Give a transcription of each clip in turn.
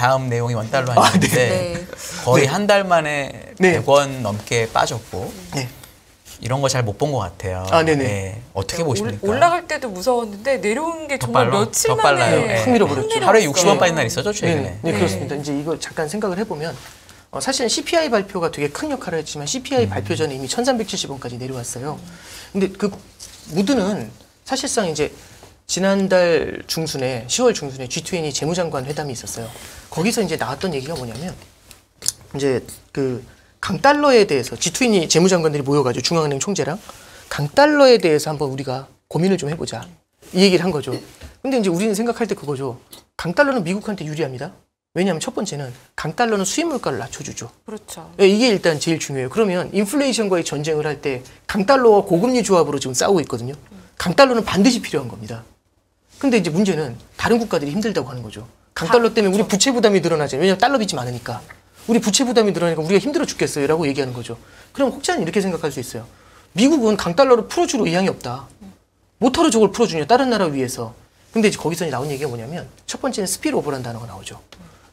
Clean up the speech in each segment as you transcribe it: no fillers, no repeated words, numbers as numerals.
다음 내용이 원달러 환율인데 네. 거의 네. 한 달 만에 네. 100원 넘게 빠졌고 네. 이런 거 잘 못 본 것 같아요. 네네. 네. 어떻게 보십니까? 올라갈 때도 무서웠는데 내려오는 게 더 정말 빨라? 며칠 더 만에 빨라요? 네. 확 밀어버렸죠. 하루에 60원 빠진 날 있었죠, 최근에. 네, 그렇습니다. 이제 이거 잠깐 생각을 해보면 사실은 CPI 발표가 되게 큰 역할을 했지만 CPI 발표 전에 이미 1370원까지 내려왔어요. 근데 그 무드는 사실상 이제 지난달 중순에 10월 중순에 G20 재무장관 회담이 있었어요. 거기서 이제 나왔던 얘기가 뭐냐면 이제 그 강달러에 대해서 G20 재무장관들이 모여가지고 중앙은행 총재랑 강달러에 대해서 한번 우리가 고민을 좀 해보자 이 얘기를 한 거죠. 근데 이제 우리는 생각할 때 그거죠. 강달러는 미국한테 유리합니다. 왜냐하면 첫 번째는 강달러는 수입 물가를 낮춰주죠. 그렇죠. 이게 일단 제일 중요해요. 그러면 인플레이션과의 전쟁을 할 때 강달러와 고금리 조합으로 지금 싸우고 있거든요. 강달러는 반드시 필요한 겁니다. 근데 이제 문제는 다른 국가들이 힘들다고 하는 거죠. 강달러 때문에 우리 부채 부담이 늘어나잖아요. 왜냐하면 달러 빚이 많으니까. 우리 부채 부담이 늘어나니까 우리가 힘들어 죽겠어요. 라고 얘기하는 거죠. 그럼 혹자는 이렇게 생각할 수 있어요. 미국은 강달러를 풀어줄 의향이 없다. 못하러 저걸 풀어주냐. 다른 나라 위해서. 근데 이제 거기서 나온 얘기가 뭐냐면 첫 번째는 스피드오버라는 단어가 나오죠.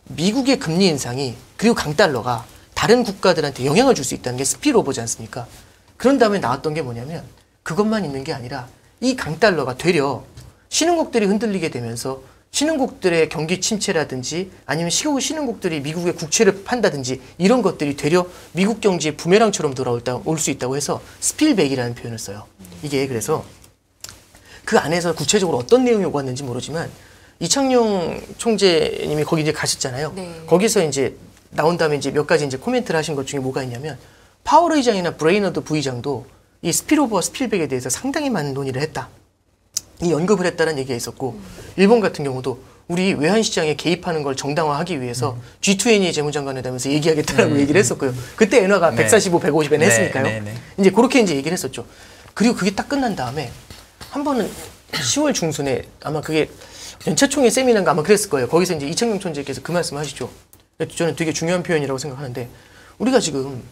미국의 금리 인상이 그리고 강달러가 다른 국가들한테 영향을 줄 수 있다는 게 스피드오버지 않습니까? 그런 다음에 나왔던 게 뭐냐면 그것만 있는 게 아니라 이 강달러가 되려 신흥국들이 흔들리게 되면서 신흥국들의 경기 침체라든지 아니면 신흥국들이 미국의 국채를 판다든지 이런 것들이 되려 미국 경제의 부메랑처럼 올 수 있다고 해서 스필백이라는 표현을 써요. 이게 그래서 그 안에서 구체적으로 어떤 내용이 오갔는지 모르지만 이창용 총재님이 거기 이제 가셨잖아요. 네. 거기서 이제 나온 다음에 이제 몇 가지 이제 코멘트를 하신 것 중에 뭐가 있냐면 파월 의장이나 브레이너드 부의장도 이 스필오버와 스필백에 대해서 상당히 많은 논의를 했다. 이 언급을 했다는 얘기가 있었고 일본 같은 경우도 우리 외환시장에 개입하는 걸 정당화하기 위해서 G20 재무장관회담에서 얘기하겠다라고 얘기를 했었고요. 그때 엔화가 145, 150엔 했으니까요. 이제 그렇게 이제 얘기를 했었죠. 그리고 그게 딱 끝난 다음에 한 번은 10월 중순에 아마 그게 연차총회 세미나인가 아마 그랬을 거예요. 거기서 이제 이창용 총재께서 그 말씀을 하시죠. 저는 되게 중요한 표현이라고 생각하는데 우리가 지금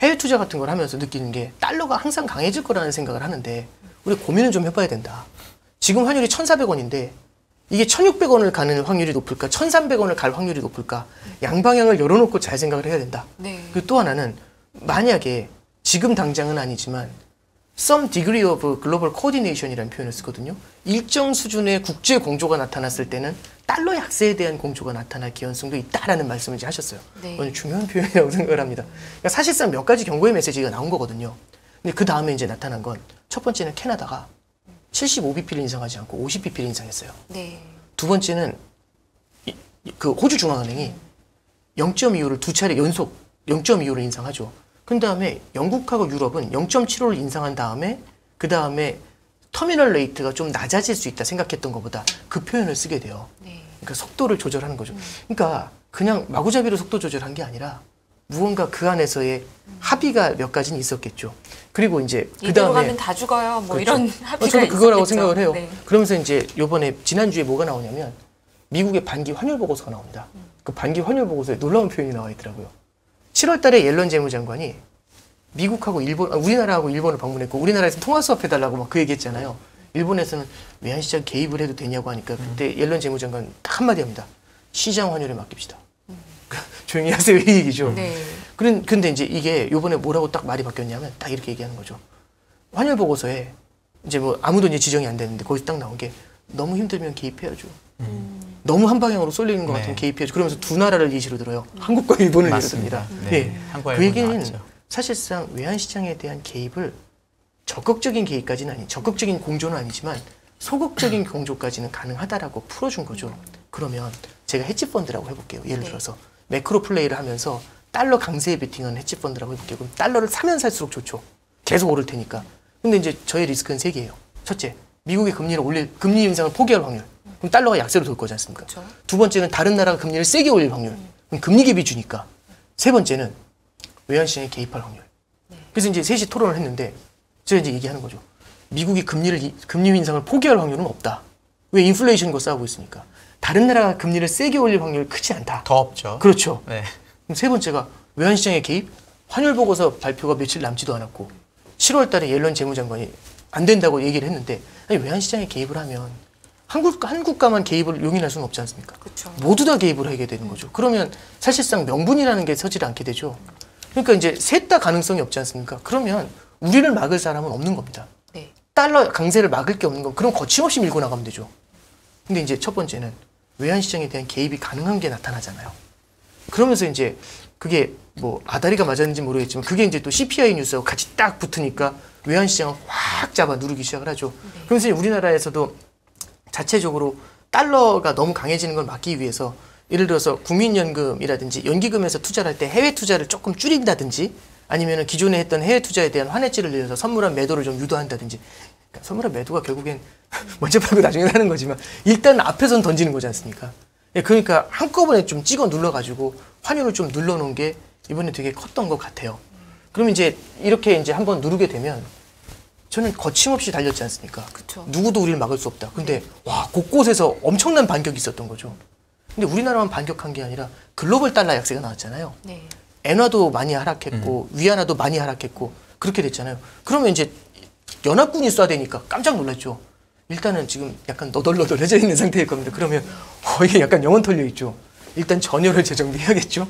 해외 투자 같은 걸 하면서 느끼는 게 달러가 항상 강해질 거라는 생각을 하는데 우리 고민을 좀 해봐야 된다. 지금 환율이 1,400원인데 이게 1,600원을 가는 확률이 높을까? 1,300원을 갈 확률이 높을까? 양방향을 열어놓고 잘 생각을 해야 된다. 네. 그리고 또 하나는 만약에 지금 당장은 아니지만 some degree of global coordination이라는 표현을 쓰거든요. 일정 수준의 국제 공조가 나타났을 때는 달러 약세에 대한 공조가 나타날 기현성도 있다라는 말씀을 이제 하셨어요. 네. 오늘 중요한 표현이라고 생각을 합니다. 그러니까 사실상 몇 가지 경고의 메시지가 나온 거거든요. 근데 그 다음에 이제 나타난 건 첫 번째는 캐나다가 75bp를 인상하지 않고 50bp를 인상했어요. 네. 두 번째는 그 호주 중앙은행이 0.25를 두 차례 연속 0.25를 인상하죠. 그 다음에 영국하고 유럽은 0.75를 인상한 다음에 그 다음에 터미널 레이트가 좀 낮아질 수 있다 생각했던 것보다 그 표현을 쓰게 돼요. 네. 그러니까 속도를 조절하는 거죠. 그러니까 그냥 마구잡이로 속도 조절한 게 아니라 무언가 그 안에서의 합의가 몇 가지는 있었겠죠. 그리고 이제 그 이대로 다음에 가면 다 죽어요. 뭐 그렇죠. 이런 합의가 저도 그거라고 있었겠죠. 생각을 해요. 네. 그러면서 이제 요번에 지난주에 뭐가 나오냐면 미국의 반기 환율 보고서가 나옵니다. 그 반기 환율 보고서에 놀라운 표현이 나와 있더라고요. 7월 달에 옐런 재무장관이 미국하고 일본, 우리나라하고 일본을 방문했고 우리나라에서 통화 수업 해달라고 막 그 얘기했잖아요. 일본에서는 외환시장 개입을 해도 되냐고 하니까 그때 옐런 재무장관 딱 한마디 합니다. 시장 환율에 맡깁시다. 조용히 하세요 이 얘기죠. 네. 근데 이제 이게 요번에 뭐라고 딱 말이 바뀌었냐면 딱 이렇게 얘기하는 거죠. 환율 보고서에 이제 뭐 아무도 이제 지정이 안 되는데 거기서 딱 나온 게 너무 힘들면 개입해야죠. 너무 한 방향으로 쏠리는 것 같으면 개입해야죠. 그러면서 두 나라를 예시로 들어요. 한국과 일본을 예로 듭니다. 네. 그 얘기는 사실상 외환시장에 대한 개입을 적극적인 개입까지는 적극적인 공조는 아니지만 소극적인 공조까지는 가능하다라고 풀어준 거죠. 그러면 제가 헤지펀드라고 해볼게요. 예를 들어서 매크로 플레이를 하면서 달러 강세에 베팅하는 헤지펀드라고 해볼게요. 그럼 달러를 사면 살수록 좋죠. 계속 오를 테니까. 근데 이제 저의 리스크는 세 개예요. 첫째, 미국이 금리 인상을 포기할 확률. 그럼 달러가 약세로 돌 거지 않습니까? 그렇죠. 두 번째는 다른 나라가 금리를 세게 올릴 확률. 그럼 금리 갭이 주니까. 세 번째는 외환시장에 개입할 확률. 그래서 이제 셋이 토론을 했는데 제가 이제 얘기하는 거죠. 미국이 금리 인상을 포기할 확률은 없다. 왜 인플레이션과 싸우고 있으니까. 다른 나라가 금리를 세게 올릴 확률이 크지 않다. 더 없죠. 그렇죠. 네. 그럼 세 번째가 외환시장의 개입, 환율 보고서 발표가 며칠 남지도 않았고 7월 달에 옐런 재무장관이 안 된다고 얘기를 했는데 아니, 외환시장에 개입을 하면 한 국가만 개입을 용인할 수는 없지 않습니까? 그렇죠. 모두 다 개입을 하게 되는 거죠. 그러면 사실상 명분이라는 게 서질 않게 되죠. 그러니까 이제 셋 다 가능성이 없지 않습니까? 그러면 우리를 막을 사람은 없는 겁니다. 네. 달러 강세를 막을 게 없는 거. 그럼 거침없이 밀고 나가면 되죠. 근데 이제 첫 번째는 외환시장에 대한 개입이 가능한 게 나타나잖아요. 그러면서 이제 그게 뭐 아다리가 맞았는지 모르겠지만 그게 이제 또 CPI 뉴스하고 같이 딱 붙으니까 외환시장을 확 잡아 누르기 시작을 하죠. 그러면서 이제 우리나라에서도 자체적으로 달러가 너무 강해지는 걸 막기 위해서 예를 들어서 국민연금이라든지 연기금에서 투자를 할 때 해외 투자를 조금 줄인다든지 아니면 기존에 했던 해외 투자에 대한 환해지를 내려서 선물한 매도를 좀 유도한다든지 그러니까 선물한 매도가 결국엔 먼저 팔고 나중에 사는 거지만 일단 앞에선 던지는 거지 않습니까? 예, 그러니까 한꺼번에 좀 찍어 눌러가지고 환율을 좀 눌러놓은 게 이번에 되게 컸던 것 같아요. 그럼 이제 이렇게 이제 한번 누르게 되면 저는 거침없이 달렸지 않습니까? 그쵸. 누구도 우리를 막을 수 없다. 근데 와 곳곳에서 엄청난 반격이 있었던 거죠. 근데 우리나라만 반격한 게 아니라 글로벌 달러 약세가 나왔잖아요. 네. 엔화도 많이 하락했고 위안화도 많이 하락했고 그렇게 됐잖아요. 그러면 이제 연합군이 쏴대니까 깜짝 놀랐죠. 일단은 지금 약간 너덜너덜해져 있는 상태일 겁니다. 그러면 이게 약간 영혼 털려 있죠. 일단 전열을 재정비해야겠죠.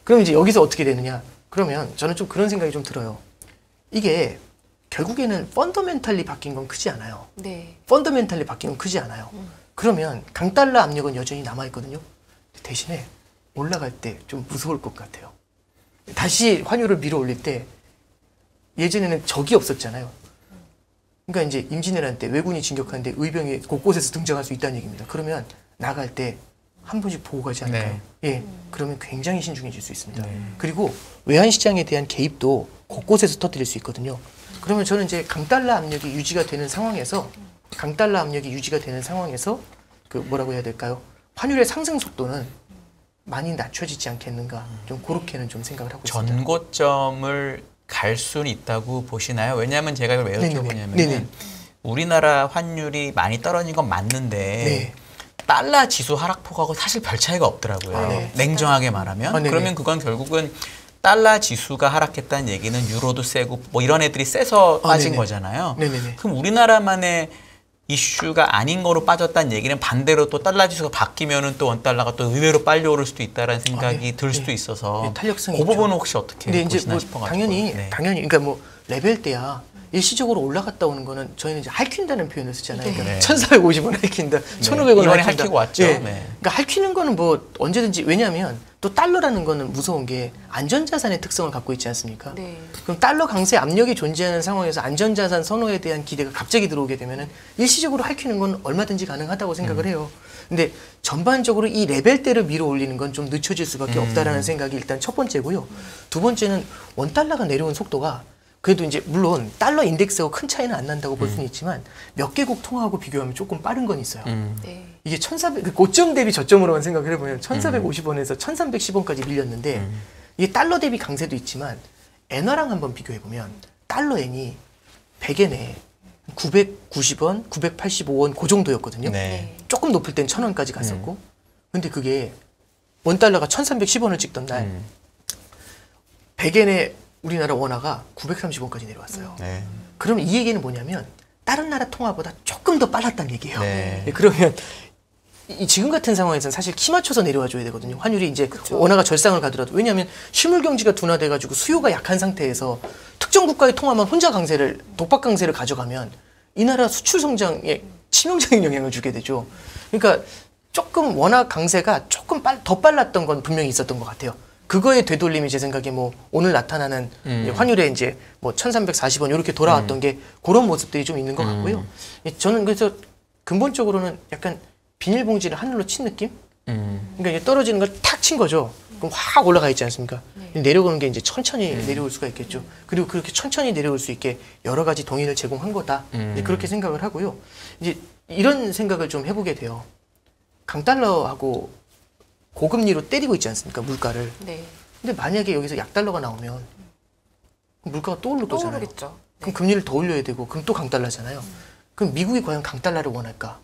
그럼 이제 여기서 어떻게 되느냐? 그러면 저는 좀 그런 생각이 좀 들어요. 이게 결국에는 펀더멘탈리 바뀐 건 크지 않아요. 네. 펀더멘탈리 바뀐 건 크지 않아요. 그러면 강달러 압력은 여전히 남아있거든요. 대신에 올라갈 때 좀 무서울 것 같아요. 다시 환율을 밀어 올릴 때 예전에는 적이 없었잖아요. 그러니까 이제 임진왜란 때 왜군이 진격하는데 의병이 곳곳에서 등장할 수 있다는 얘기입니다. 그러면 나갈 때 한 번씩 보고 가지 않을까요? 네. 예, 그러면 굉장히 신중해질 수 있습니다. 그리고 외환시장에 대한 개입도 곳곳에서 터뜨릴 수 있거든요. 그러면 저는 이제 강달러 압력이 유지가 되는 상황에서 그 뭐라고 해야 될까요? 환율의 상승 속도는 많이 낮춰지지 않겠는가? 좀 그렇게는 좀 생각을 하고 있습니다. 전고점을 갈 수는 있다고 보시나요? 왜냐하면 제가 이걸 왜 네네네. 여쭤보냐면 네네. 우리나라 환율이 많이 떨어진 건 맞는데 네. 달러 지수 하락폭하고 사실 별 차이가 없더라고요. 아, 네. 냉정하게 말하면. 네네. 그러면 그건 결국은 달러 지수가 하락했다는 얘기는 유로도 세고 뭐 이런 애들이 세서 빠진 네네. 거잖아요. 네네네. 그럼 우리나라만의 이슈가 아닌 거로 빠졌다는 얘기는 반대로 또 달러 지수가 바뀌면은 또 원달러가 또 의외로 빨리 오를 수도 있다라는 생각이 네. 들 네. 수도 있어서 네, 탄력성이 그 있죠. 부분은 혹시 어떻게 근데 이제 보시나 뭐 싶어가지고. 당연히 네. 그러니까 뭐 레벨대야 일시적으로 올라갔다 오는 거는 저희는 이제 할퀸다는 표현을 쓰잖아요. 네. 그러니까 네. 1,450원 할퀸다, 1,500원 이번에 할퀸다. 할퀴고 왔죠. 예. 네. 그러니까 할퀴는 거는 뭐 언제든지 왜냐하면 또 달러라는 거는 무서운 게 안전자산의 특성을 갖고 있지 않습니까? 네. 그럼 달러 강세 압력이 존재하는 상황에서 안전자산 선호에 대한 기대가 갑자기 들어오게 되면은 일시적으로 할퀴는 건 얼마든지 가능하다고 생각을 해요. 근데 전반적으로 이 레벨대를 밀어 올리는 건 좀 늦춰질 수밖에 없다라는 생각이 일단 첫 번째고요. 두 번째는 원달러가 내려온 속도가 그래도 이제 물론 달러 인덱스하고 큰 차이는 안 난다고 볼 수는 있지만 몇 개국 통화하고 비교하면 조금 빠른 건 있어요. 네. 이게 1,400, 그 고점 대비 저점으로만 생각을 해보면 1,450원에서 1,310원까지 밀렸는데 이게 달러 대비 강세도 있지만 엔화랑 한번 비교해보면 달러 엔이 100엔에 990원, 985원 그 정도였거든요. 네. 조금 높을 땐 1,000원까지 갔었고 근데 그게 원달러가 1,310원을 찍던 날 100엔에 우리나라 원화가 930원까지 내려왔어요. 네. 그러면 이 얘기는 뭐냐면 다른 나라 통화보다 조금 더 빨랐다는 얘기예요. 네. 그러면 지금 같은 상황에서는 사실 키 맞춰서 내려와 줘야 되거든요. 환율이 이제 원화가 절상을 가더라도. 왜냐하면 실물 경기가 둔화돼가지고 수요가 약한 상태에서 특정 국가의 통화만 혼자 독박 강세를 가져가면 이 나라 수출 성장에 치명적인 영향을 주게 되죠. 그러니까 조금 원화 강세가 조금 더 빨랐던 건 분명히 있었던 것 같아요. 그거의 되돌림이 제 생각에 뭐 오늘 나타나는 이제 환율에 이제 뭐 1,340원 이렇게 돌아왔던 게 그런 모습들이 좀 있는 것 같고요. 저는 그래서 근본적으로는 약간 비닐봉지를 하늘로 친 느낌? 그러니까 이제 떨어지는 걸 탁 친 거죠. 그럼 확 올라가 있지 않습니까? 내려오는 게 이제 천천히 내려올 수가 있겠죠. 그리고 그렇게 천천히 내려올 수 있게 여러 가지 동인을 제공한 거다. 이제 그렇게 생각을 하고요. 이제 이런 생각을 좀 해보게 돼요. 강달러하고 고금리로 때리고 있지 않습니까? 물가를. 네. 근데 만약에 여기서 약달러가 나오면 물가가 또 오를 거잖아요. 떠오르겠죠. 그럼 금리를 더 올려야 되고 그럼 또 강달러잖아요. 그럼 미국이 과연 강달러를 원할까?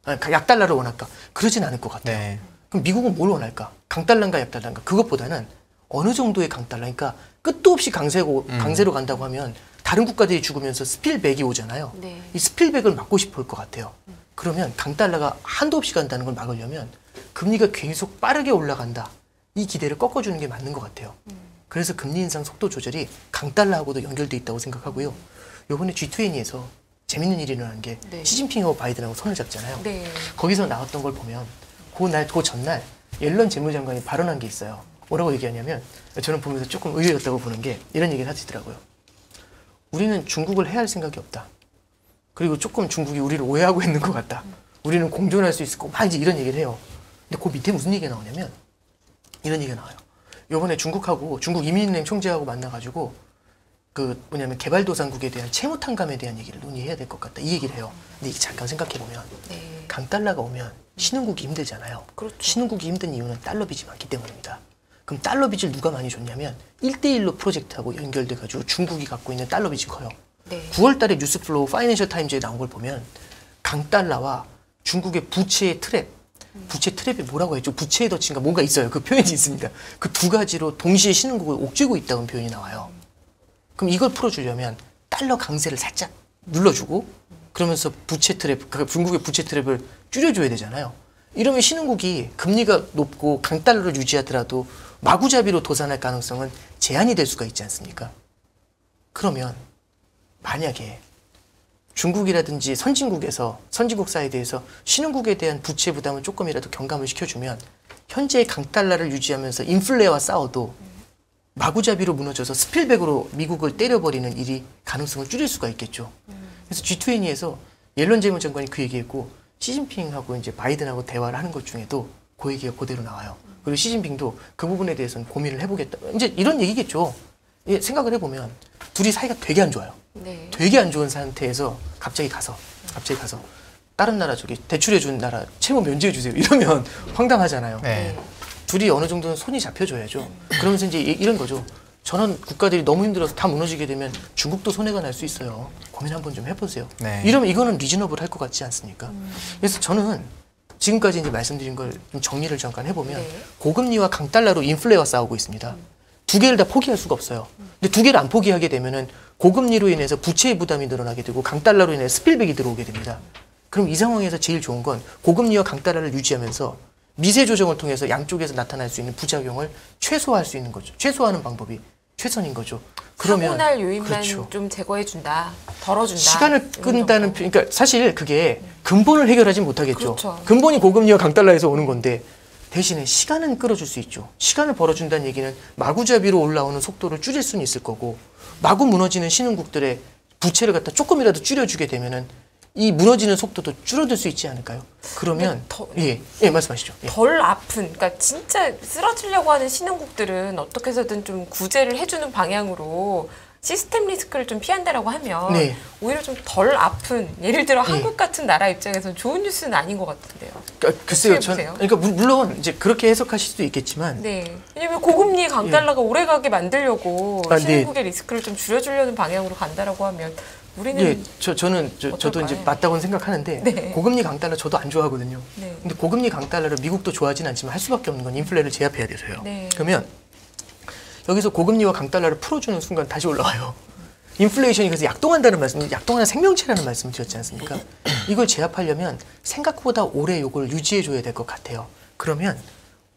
아니, 약달러를 원할까? 그러진 않을 것 같아요. 네. 그럼 미국은 뭘 원할까? 강달러인가 약달러인가? 그것보다는 어느 정도의 강달러, 그러니까 끝도 없이 강세로 간다고 하면 다른 국가들이 죽으면서 스필백이 오잖아요. 네. 이 스필백을 막고 싶을 것 같아요. 그러면 강달러가 한도 없이 간다는 걸 막으려면 금리가 계속 빠르게 올라간다. 이 기대를 꺾어주는 게 맞는 것 같아요. 그래서 금리 인상 속도 조절이 강달러하고도 연결돼 있다고 생각하고요. 요번에 G20에서 재밌는 일이 일어난 게 네. 시진핑하고 바이든하고 손을 잡잖아요. 네. 거기서 나왔던 걸 보면 그 전날 옐런 재무장관이 발언한 게 있어요. 뭐라고 얘기하냐면 저는 보면서 조금 의외였다고 보는 게 이런 얘기를 하시더라고요. 우리는 중국을 해할 생각이 없다. 그리고 조금 중국이 우리를 오해하고 있는 것 같다. 우리는 공존할 수 있을 거고 막 이제 이런 얘기를 해요. 근데 그 밑에 무슨 얘기가 나오냐면 이런 얘기가 나와요. 요번에 중국 이민은행 총재하고 만나가지고 개발도상국에 대한 채무 탕감에 대한 얘기를 논의해야 될 것 같다. 이 얘기를 해요. 근데 이게 잠깐 생각해보면 네. 강달러가 오면 신흥국이 힘들잖아요. 그렇죠. 신흥국이 힘든 이유는 달러 빚이 많기 때문입니다. 그럼 달러 빚을 누가 많이 줬냐면 1대1로 프로젝트하고 연결돼가지고 중국이 갖고 있는 달러 빚이 커요. 네. 9월 달에 뉴스플로우 파이낸셜 타임즈에 나온 걸 보면 강달러와 중국의 부채의 트랩, 부채 트랩이 뭐라고 했죠? 부채의 덫인가 뭔가 있어요. 그 표현이 있습니다. 그 두 가지로 동시에 신흥국을 옥죄고 있다는 표현이 나와요. 그럼 이걸 풀어주려면 달러 강세를 살짝 눌러주고 그러면서 부채 트랩, 그러니까 중국의 부채 트랩을 줄여줘야 되잖아요. 이러면 신흥국이 금리가 높고 강달러를 유지하더라도 마구잡이로 도산할 가능성은 제한이 될 수가 있지 않습니까? 그러면 만약에 중국이라든지 선진국 사이드에서 신흥국에 대한 부채 부담을 조금이라도 경감을 시켜주면 현재의 강달러를 유지하면서 인플레와 싸워도 마구잡이로 무너져서 스필백으로 미국을 때려버리는 일이 가능성을 줄일 수가 있겠죠. 그래서 G20에서 옐런 재무장관이 그 얘기했고 시진핑하고 이제 바이든하고 대화를 하는 것 중에도 그 얘기가 그대로 나와요. 그리고 시진핑도 그 부분에 대해서는 고민을 해보겠다. 이제 이런 얘기겠죠. 예, 생각을 해보면 둘이 사이가 되게 안 좋아요. 네. 되게 안 좋은 상태에서 갑자기 가서 다른 나라 대출해준 나라 채무 면제해주세요. 이러면 황당하잖아요. 네. 둘이 어느 정도는 손이 잡혀줘야죠. 그러면서 이제 이런 거죠. 저런 국가들이 너무 힘들어서 다 무너지게 되면 중국도 손해가 날 수 있어요. 고민 한번 좀 해보세요. 네. 이러면 이거는 리즈너블 할 것 같지 않습니까? 그래서 저는 지금까지 이제 말씀드린 걸 좀 정리를 잠깐 해보면 네. 고금리와 강달러로 인플레와 싸우고 있습니다. 두 개를 다 포기할 수가 없어요. 근데 두 개를 안 포기하게 되면은 고금리로 인해서 부채의 부담이 늘어나게 되고 강달러로 인해 스필백이 들어오게 됩니다. 그럼 이 상황에서 제일 좋은 건 고금리와 강달러를 유지하면서 미세 조정을 통해서 양쪽에서 나타날 수 있는 부작용을 최소화할 수 있는 거죠. 최소화하는 방법이 최선인 거죠. 그러면 사고 날 요인만 그렇죠. 좀 제거해준다, 덜어준다. 시간을 이런 끈다는 정도. 그러니까 사실 그게 근본을 해결하지 못하겠죠. 그렇죠. 근본이 고금리와 강달러에서 오는 건데 대신에 시간은 끌어줄 수 있죠. 시간을 벌어준다는 얘기는 마구잡이로 올라오는 속도를 줄일 수는 있을 거고 마구 무너지는 신흥국들의 부채를 갖다 조금이라도 줄여주게 되면은 이 무너지는 속도도 줄어들 수 있지 않을까요? 그러면 예 말씀하시죠. 예. 덜 아픈, 그러니까 진짜 쓰러지려고 하는 신흥국들은 어떻게 해서든 좀 구제를 해주는 방향으로 시스템 리스크를 좀 피한다라고 하면 네. 오히려 좀 덜 아픈, 예를 들어 한국 같은 나라 입장에서는 좋은 뉴스는 아닌 것 같은데요. 그러니까 글쎄요, 어떻게 보세요? 그러니까 물론 이제 그렇게 해석하실 수도 있겠지만 네. 왜냐면 고금리 강달러가 오래가게 만들려고 아, 네. 신흥국의 리스크를 좀 줄여주려는 방향으로 간다라고 하면 우리는 예, 저도 이제 맞다고는 생각하는데 네. 고금리 강달러 저도 안 좋아하거든요. 네. 근데 고금리 강달러를 미국도 좋아하진 않지만 할 수밖에 없는 건 인플레를 제압해야 돼서요. 네. 그러면 여기서 고금리와 강달러를 풀어주는 순간 다시 올라와요. 인플레이션이 그래서 약동하는 생명체라는 말씀을 드렸지 않습니까? 이걸 제압하려면 생각보다 오래 이걸 유지해줘야 될 것 같아요. 그러면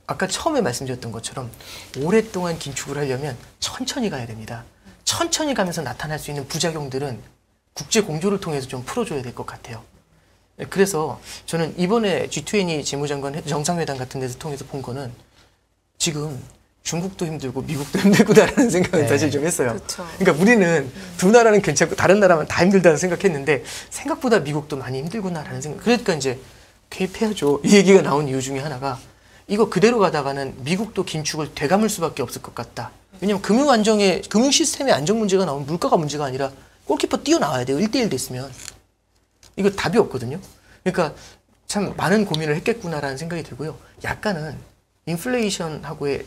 아까 처음에 말씀드렸던 것처럼 오랫동안 긴축을 하려면 천천히 가야 됩니다. 천천히 가면서 나타날 수 있는 부작용들은 국제 공조를 통해서 좀 풀어줘야 될 것 같아요. 그래서 저는 이번에 G20 재무장관 정상회담 같은 데서 통해서 본 거는 지금 중국도 힘들고 미국도 힘들구나라는 생각을 사실 좀 했어요. 그렇죠. 그러니까 우리는 두 나라는 괜찮고 다른 나라만 다 힘들다는 생각했는데 생각보다 미국도 많이 힘들구나라는 생각. 그러니까 이제 개입해야죠. 이 얘기가 나온 이유 중에 하나가 이거 그대로 가다가는 미국도 긴축을 되감을 수밖에 없을 것 같다. 왜냐하면 금융 시스템의 안정 문제가 나오면 물가가 문제가 아니라 골키퍼 뛰어나와야 돼요. 1대1 됐으면. 이거 답이 없거든요. 그러니까 참 많은 고민을 했겠구나라는 생각이 들고요. 약간은 인플레이션하고의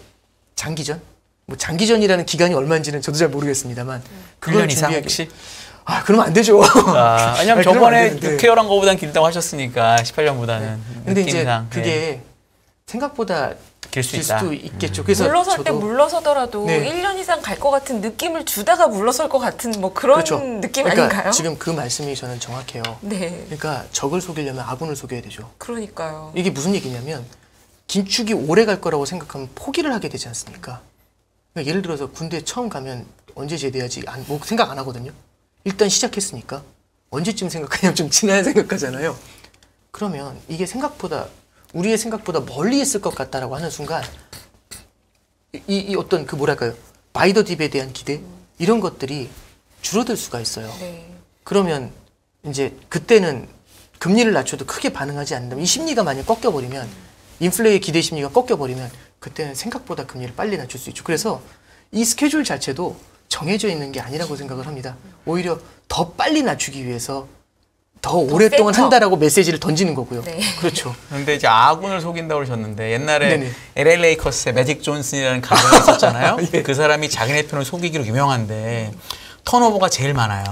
장기전? 뭐 장기전이라는 기간이 얼마인지는 저도 잘 모르겠습니다만 1년 이상 혹시? 아, 그러면 안 되죠. 왜냐면 아니, 그러면 저번에 안 되는데. 6개월한 거보단 길다고 하셨으니까 18년보다는 근데 이제 느낌상. 그게 생각보다 바뀔 수 될 있다. 수도 있겠죠. 그래서 물러설 때 저도 물러서더라도 네. 1년 이상 갈 것 같은 느낌을 주다가 물러설 것 같은 뭐 그런 그렇죠. 느낌 그러니까 아닌가요? 지금 그 말씀이 저는 정확해요. 네, 그러니까 적을 속이려면 아군을 속여야 되죠. 그러니까요. 이게 무슨 얘기냐면 긴축이 오래 갈 거라고 생각하면 포기를 하게 되지 않습니까? 그러니까 예를 들어서 군대 처음 가면 언제 제대하지? 뭐 생각 안 하거든요. 일단 시작했으니까 언제쯤 생각하냐면 좀 지나야 생각하잖아요. 그러면 이게 생각보다 우리의 생각보다 멀리 있을 것 같다라고 하는 순간 이 어떤 그 뭐랄까요? 바이 더 딥에 대한 기대 이런 것들이 줄어들 수가 있어요. 네. 그러면 이제 그때는 금리를 낮춰도 크게 반응하지 않는다면 이 심리가 만약 꺾여버리면 인플레의 기대 심리가 꺾여버리면 그때는 생각보다 금리를 빨리 낮출 수 있죠. 그래서 이 스케줄 자체도 정해져 있는 게 아니라고 생각을 합니다. 오히려 더 빨리 낮추기 위해서 더 오랫동안 센터. 한다라고 메시지를 던지는 거고요. 네. 그렇죠. 근데 이제 아군을 속인다고 그러셨는데 옛날에 네네. LA 레이커스의 매직 존슨이라는 감독이 있었잖아요. 예. 그 사람이 자기네 편을 속이기로 유명한데 턴오버가 제일 많아요.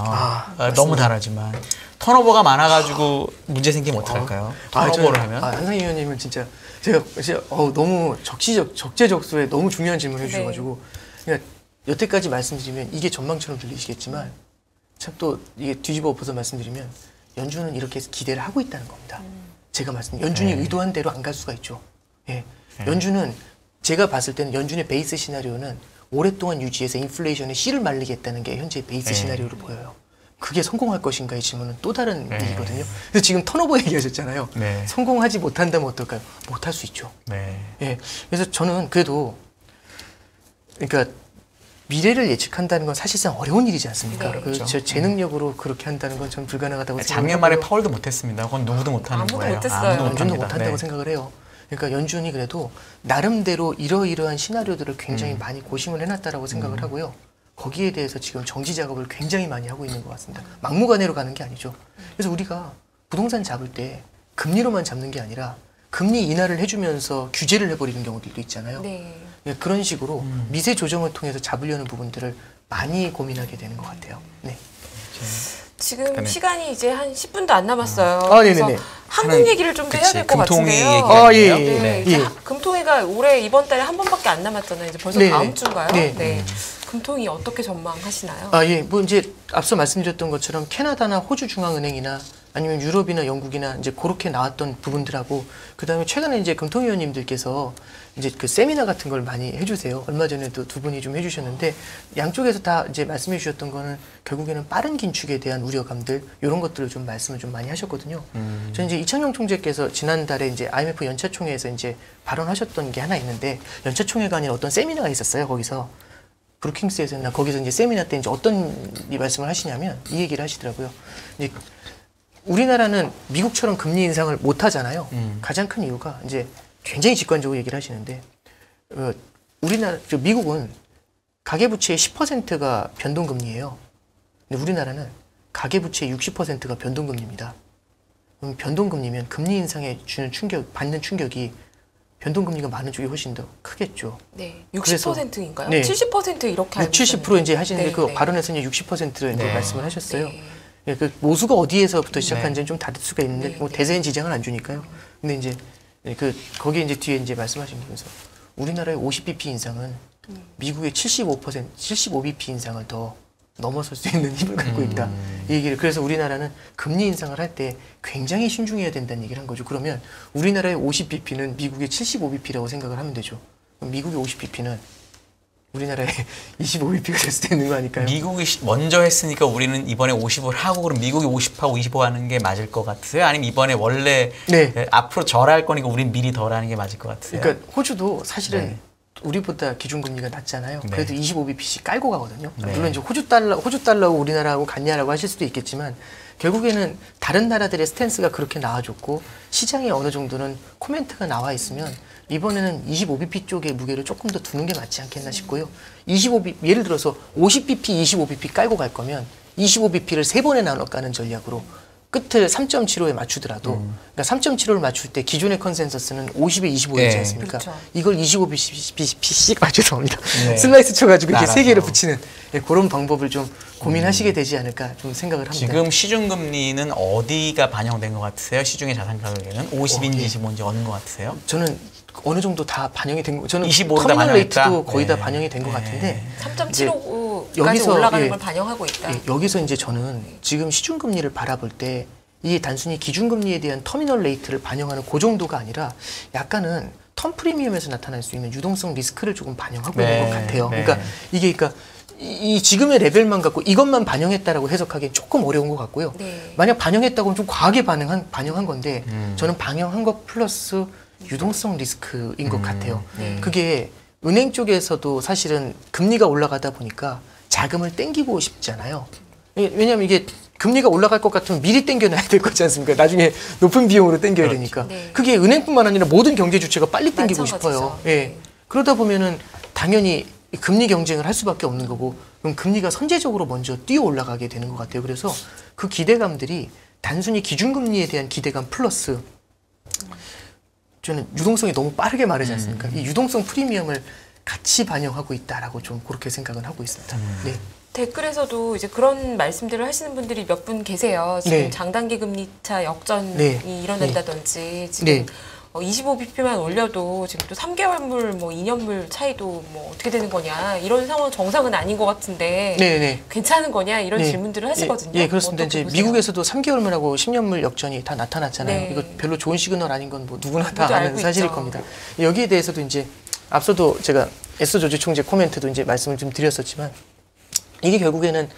너무 잘하지만 턴오버가 많아가지고 문제 생기면 어떡할까요? 턴오버를 하면 한상희 의원님은 진짜 제가 너무 적재적소에 너무 중요한 질문을 해주셔가지고 그러니까 여태까지 말씀드리면 이게 전망처럼 들리시겠지만 참 또 이게 뒤집어 엎어서 말씀드리면 연준은 이렇게 기대를 하고 있다는 겁니다. 제가 연준이 의도한 대로 안 갈 수가 있죠. 예. 연준은 제가 봤을 때는 연준의 베이스 시나리오는 오랫동안 유지해서 인플레이션의 씨를 말리겠다는 게 현재 베이스 시나리오로 보여요. 그게 성공할 것인가의 질문은 또 다른 일이거든요. 그래서 지금 턴오버 얘기하셨잖아요. 네. 성공하지 못한다면 어떨까요? 못할 수 있죠. 네. 예. 그래서 저는 그래도 그러니까 미래를 예측한다는 건 사실상 어려운 일이지 않습니까? 네, 그렇죠. 제 능력으로 그렇게 한다는 건 전 불가능하다고 작년 말에 생각하고요. 파월도 못했습니다. 그건 누구도 못하는 아무도 거예요. 못했어요. 아무도 연준도 못합니다. 못한다고 네. 생각을 해요. 그러니까 연준이 그래도 나름대로 이러이러한 시나리오들을 굉장히 많이 고심을 해놨다라고 생각을 하고요. 거기에 대해서 지금 정지 작업을 굉장히 많이 하고 있는 것 같습니다. 막무가내로 가는 게 아니죠. 그래서 우리가 부동산 잡을 때 금리로만 잡는 게 아니라 금리 인하를 해주면서 규제를 해버리는 경우들도 있잖아요. 네. 예, 그런 식으로 미세 조정을 통해서 잡으려는 부분들을 많이 고민하게 되는 것 같아요. 네. 지금 약간의- 시간이 이제 한 10분도 안 남았어요. 아, 그래서 네네네. 한국 하는- 얘기를 좀 더 해야 그치, 될 것 금통위 같은데요. 얘기가 아, 예, 있네요. 예, 네. 예. 금통위가 올해 이번 달에 한 번밖에 안 남았잖아요. 이제 벌써 네. 다음 주인가요? 네. 금통위 어떻게 전망하시나요? 아, 예. 뭐 이제 앞서 말씀드렸던 것처럼 캐나다나 호주 중앙은행이나 아니면 유럽이나 영국이나 이제 그렇게 나왔던 부분들하고 그다음에 최근에 이제 금통위원님들께서 이제 그 세미나 같은 걸 많이 해주세요. 얼마 전에도 두 분이 좀 해주셨는데 양쪽에서 다 이제 말씀해 주셨던 거는 결국에는 빠른 긴축에 대한 우려감들 이런 것들을 좀 말씀을 좀 많이 하셨거든요. 저는 이제 이창용 총재께서 지난달에 이제 IMF 연차총회에서 이제 발언하셨던 게 하나 있는데 연차총회가 아닌 어떤 세미나가 있었어요. 거기서 브루킹스에서 나 거기서 이제 세미나 때 이제 어떤 이 말씀을 하시냐면 이 얘기를 하시더라고요. 이제 우리나라는 미국처럼 금리 인상을 못 하잖아요. 가장 큰 이유가 이제 굉장히 직관적으로 얘기를 하시는데 미국은 가계부채의 10%가 변동금리예요. 근데 우리나라는 가계부채의 60%가 변동금리입니다. 그럼 변동금리면 금리 인상에 받는 충격이 변동금리가 많은 쪽이 훨씬 더 크겠죠. 네. 그래서- 60%인가요? 네. 70% 이렇게 알고 70% 이제 하시는데 네, 그 네. 발언에서 이제 60%를 이제 네. 말씀을 하셨어요. 네. 예, 그 모수가 어디에서부터 시작한지는 좀 다를 수가 있는데 네, 뭐 네. 대세엔 지장을 안 주니까요. 근데 이제 거기에 이제 뒤에 이제 말씀하시면서 우리나라의 50bp 인상은 미국의 75bp 인상을 더 넘어설 수 있는 힘을 갖고 있다. 이 얘기를 그래서 우리나라는 금리 인상을 할 때 굉장히 신중해야 된다는 얘기를 한 거죠. 그러면 우리나라의 50bp는 미국의 75bp라고 생각을 하면 되죠. 그럼 미국의 50bp는 우리나라의 25bp가 될 수도 있는 거 아닐까요? 미국이 먼저 했으니까 우리는 이번에 50을 하고 그럼 미국이 50하고 25 하는 게 맞을 것 같으세요? 아니면 이번에 원래 네. 앞으로 절할 거니까 우린 미리 덜 하는 게 맞을 것 같으세요? 그러니까 호주도 사실은 네. 우리보다 기준금리가 낮잖아요. 네. 그래도 25bp씩 깔고 가거든요. 네. 물론 이제 호주 달러하고 우리나라하고 같냐라고 하실 수도 있겠지만 결국에는 다른 나라들의 스탠스가 그렇게 나와줬고 시장에 어느 정도는 코멘트가 나와 있으면 이번에는 25bp 쪽의 무게를 조금 더 두는 게 맞지 않겠나 싶고요. 25bp 예를 들어서 50bp, 25bp 깔고 갈 거면 25bp를 세 번에 나눠 까는 전략으로 끝을 3.75에 맞추더라도 그러니까 3.75를 맞출 때 기존의 컨센서스는 50에 25였지 않습니까? 그렇죠. 이걸 25bc씩 죄송합니다. 네. 슬라이스 쳐가지고 이렇게 세 개를 알아서. 붙이는 그런 방법을 좀 고민하시게 되지 않을까 좀 생각을 합니다. 지금 시중금리는 어디가 반영된 것 같으세요? 시중의 자산 가격에는 50인지 25인지 어느 것 같으세요? 저는 어느 정도 다 반영이 된 거. 저는 25로 다 터미널 반영했다? 레이트도 거의 다 네. 반영이 된 것 같은데 3.75까지 여기서, 올라가는 예. 걸 반영하고 있다. 예, 여기서 이제 저는 지금 시중금리를 바라볼 때 이게 단순히 기준금리에 대한 터미널 레이트를 반영하는 그 정도가 아니라 약간은 텀 프리미엄에서 나타날 수 있는 유동성 리스크를 조금 반영하고 있는 것 같아요. 네. 그러니까 이게 이 지금의 레벨만 갖고 이것만 반영했다라고 해석하기엔 조금 어려운 것 같고요. 네. 만약 반영했다고 하면 좀 과하게 반영한 건데 저는 반영한 것 플러스 유동성 리스크인 것 같아요. 그게 은행 쪽에서도 사실은 금리가 올라가다 보니까 자금을 땡기고 싶잖아요. 왜냐하면 이게 금리가 올라갈 것 같으면 미리 땡겨놔야 될 거지 않습니까? 나중에 높은 비용으로 땡겨야 되니까. 네. 그게 은행뿐만 아니라 모든 경제 주체가 빨리 땡기고 마찬가지죠. 싶어요. 예. 그러다 보면은 당연히 금리 경쟁을 할 수밖에 없는 거고 그럼 금리가 선제적으로 먼저 뛰어 올라가게 되는 것 같아요. 그래서 그 기대감들이 단순히 기준금리에 대한 기대감 플러스 저는 유동성이 너무 빠르게 마르지 않습니까? 이 유동성 프리미엄을 같이 반영하고 있다라고 좀 그렇게 생각은 하고 있습니다. 네. 댓글에서도 이제 그런 말씀들을 하시는 분들이 몇 분 계세요. 지금 네. 장단기 금리차 역전이 네. 일어난다든지 지금 네. 25bp만 올려도 지금 또 3개월물, 뭐 2년물 차이도 뭐 어떻게 되는 거냐 이런 상황 정상은 아닌 것 같은데 네. 괜찮은 거냐 이런 네. 질문들을 하시거든요. 예, 그렇습니다. 어떻게 이제 보세요? 미국에서도 3개월물하고 10년물 역전이 다 나타났잖아요. 네. 이거 별로 좋은 시그널 아닌 건 뭐 누구나 다 모두 아는 알고 사실일 있죠. 겁니다. 여기에 대해서도 이제 앞서도 제가 에스 조지 총재 코멘트도 이제 말씀을 좀 드렸었지만 이게 결국에는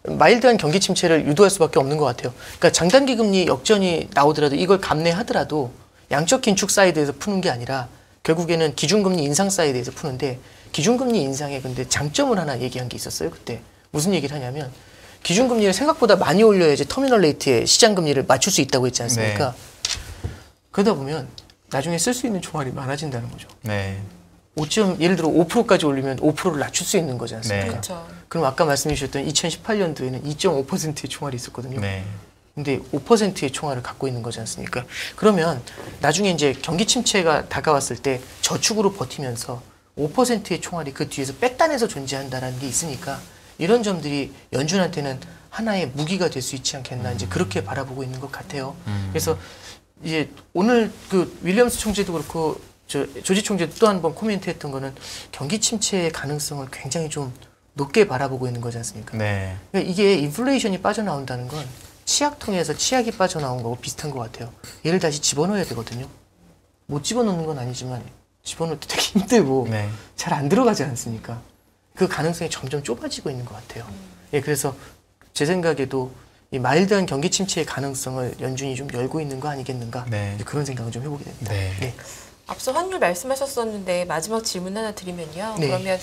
마일드한 경기 침체를 유도할 수밖에 없는 것 같아요. 그러니까 장단기 금리 역전이 나오더라도 이걸 감내하더라도 양적 긴축 사이드에서 푸는 게 아니라 결국에는 기준금리 인상 사이드에서 푸는데 기준금리 인상에 근데 장점을 하나 얘기한 게 있었어요. 그때 무슨 얘기를 하냐면 기준금리를 생각보다 많이 올려야지 터미널 레이트의 시장금리를 맞출 수 있다고 했지 않습니까? 그러다 보면 나중에 쓸 수 있는 총알이 많아진다는 거죠. 네. 예를 들어 5%까지 올리면 5%를 낮출 수 있는 거지 않습니까? 네. 그렇죠. 그럼 아까 말씀해 주셨던 2018년도에는 2.5%의 총알이 있었거든요. 네. 근데 5%의 총알을 갖고 있는 거지 않습니까? 그러면 나중에 이제 경기 침체가 다가왔을 때 저축으로 버티면서 5%의 총알이 그 뒤에서 백단에서 존재한다라는 게 있으니까 이런 점들이 연준한테는 하나의 무기가 될 수 있지 않겠나 이제 그렇게 바라보고 있는 것 같아요. 그래서 이제 오늘 그 윌리엄스 총재도 그렇고 조지 총재도 또 한 번 코멘트했던 거는 경기 침체의 가능성을 굉장히 좀 높게 바라보고 있는 거지 않습니까? 네. 그러니까 이게 인플레이션이 빠져나온다는 건 치약통에서 치약이 빠져나온 거고 비슷한 것 같아요. 얘를 다시 집어넣어야 되거든요. 못 집어넣는 건 아니지만 집어넣을 때 되게 힘들고 네. 잘 안 들어가지 않습니까? 그 가능성이 점점 좁아지고 있는 것 같아요. 예, 그래서 제 생각에도 이 마일드한 경기 침체의 가능성을 연준이 좀 열고 있는 거 아니겠는가 네. 그런 생각을 좀 해보게 됩니다. 네. 네. 앞서 환율 말씀하셨었는데 마지막 질문 하나 드리면요. 네. 그러면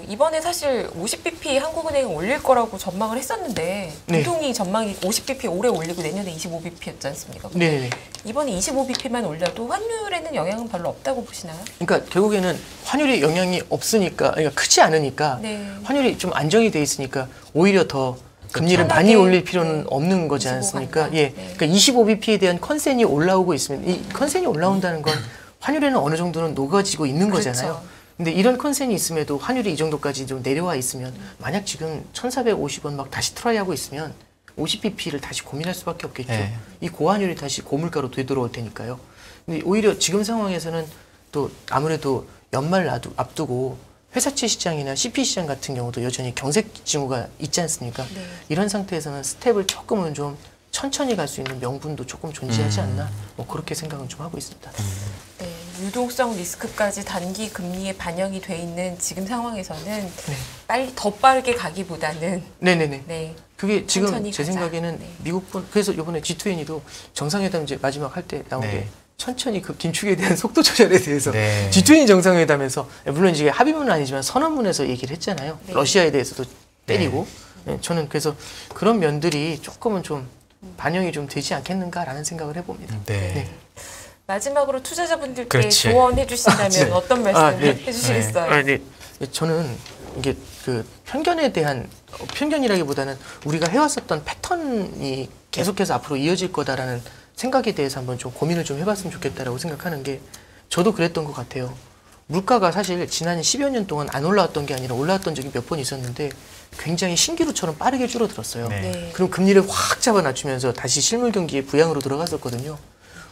이번에 사실 50bp 한국은행은 올릴 거라고 전망을 했었는데 네. 유동이 전망이 50bp 올해 올리고 내년에 25bp였지 않습니까? 네네. 이번에 25bp만 올려도 환율에는 영향은 별로 없다고 보시나요? 그러니까 결국에는 환율이 영향이 없으니까, 그러니까 크지 않으니까 네. 환율이 좀 안정이 돼 있으니까 오히려 더 금리를 편하게, 많이 올릴 필요는 네. 없는 거지 25 않습니까? 간다. 예. 네. 그러니까 25bp에 대한 컨센이 올라오고 있으면 이 컨센이 올라온다는 건 환율에는 어느 정도는 녹아지고 있는 그렇죠. 거잖아요. 근데 이런 컨센이 있음에도 환율이 이 정도까지 좀 내려와 있으면 만약 지금 1,450원 막 다시 트라이하고 있으면 50bp를 다시 고민할 수밖에 없겠죠. 네. 이 고환율이 다시 고물가로 되돌아올 테니까요. 근데 오히려 지금 상황에서는 또 아무래도 연말 앞두고 회사채 시장이나 CP 시장 같은 경우도 여전히 경색 징후가 있지 않습니까? 네. 이런 상태에서는 스텝을 조금은 좀 천천히 갈 수 있는 명분도 조금 존재하지 않나 뭐 그렇게 생각은 좀 하고 있습니다. 네, 유동성 리스크까지 단기 금리에 반영이 돼 있는 지금 상황에서는 네. 더 빠르게 가기보다는 네네네. 네, 그게 지금 천천히 제 가자. 생각에는 네. 미국분 그래서 이번에 G20도 정상회담 이제 마지막 할 때 나온 네. 게 천천히 그 긴축에 대한 속도 조절에 대해서 네. G20 정상회담에서 물론 이게 합의문은 아니지만 선언문에서 얘기를 했잖아요. 네. 러시아에 대해서도 때리고 네, 저는 그래서 그런 면들이 조금은 좀 반영이 좀 되지 않겠는가라는 생각을 해봅니다. 네. 네. 마지막으로 투자자분들께 그렇지. 조언해 주신다면 네. 어떤 말씀 네. 해주시겠어요? 네. 저는 이게 그 편견에 대한 편견이라기보다는 우리가 해왔었던 패턴이 계속해서 앞으로 이어질 거다라는 생각에 대해서 한번 좀 고민을 좀 해봤으면 좋겠다라고 생각하는 게 저도 그랬던 것 같아요. 물가가 사실 지난 10여 년 동안 안 올라왔던 게 아니라 올라왔던 적이 몇 번 있었는데 굉장히 신기루처럼 빠르게 줄어들었어요. 네. 그럼 금리를 확 잡아낮추면서 다시 실물 경기의 부양으로 들어갔었거든요.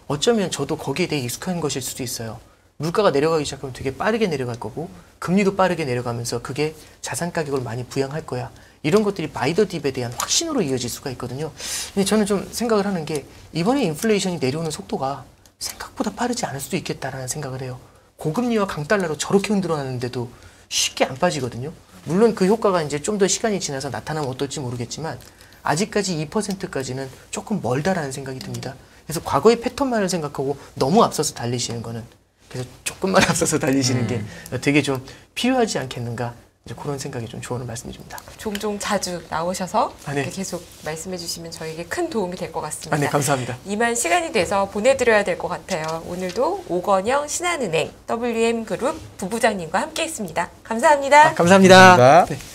어쩌면 저도 거기에 대해 익숙한 것일 수도 있어요. 물가가 내려가기 시작하면 되게 빠르게 내려갈 거고 금리도 빠르게 내려가면서 그게 자산 가격을 많이 부양할 거야. 이런 것들이 바이 더 딥에 대한 확신으로 이어질 수가 있거든요. 근데 저는 좀 생각을 하는 게 이번에 인플레이션이 내려오는 속도가 생각보다 빠르지 않을 수도 있겠다라는 생각을 해요. 고금리와 강달러로 저렇게 흔들어놨는데도 쉽게 안 빠지거든요. 물론 그 효과가 이제 좀 더 시간이 지나서 나타나면 어떨지 모르겠지만 아직까지 2%까지는 조금 멀다라는 생각이 듭니다. 그래서 과거의 패턴만을 생각하고 너무 앞서서 달리시는 거는 그래서 조금만 앞서서 달리시는 게 되게 좀 필요하지 않겠는가 이제 그런 생각에 좀 조언을 말씀드립니다. 종종 자주 나오셔서 네. 이렇게 계속 말씀해 주시면 저에게 큰 도움이 될 것 같습니다. 네, 감사합니다. 이만 시간이 돼서 보내드려야 될 것 같아요. 오늘도 오건영 신한은행 WM그룹 부부장님과 함께했습니다. 감사합니다. 감사합니다. 감사합니다. 네.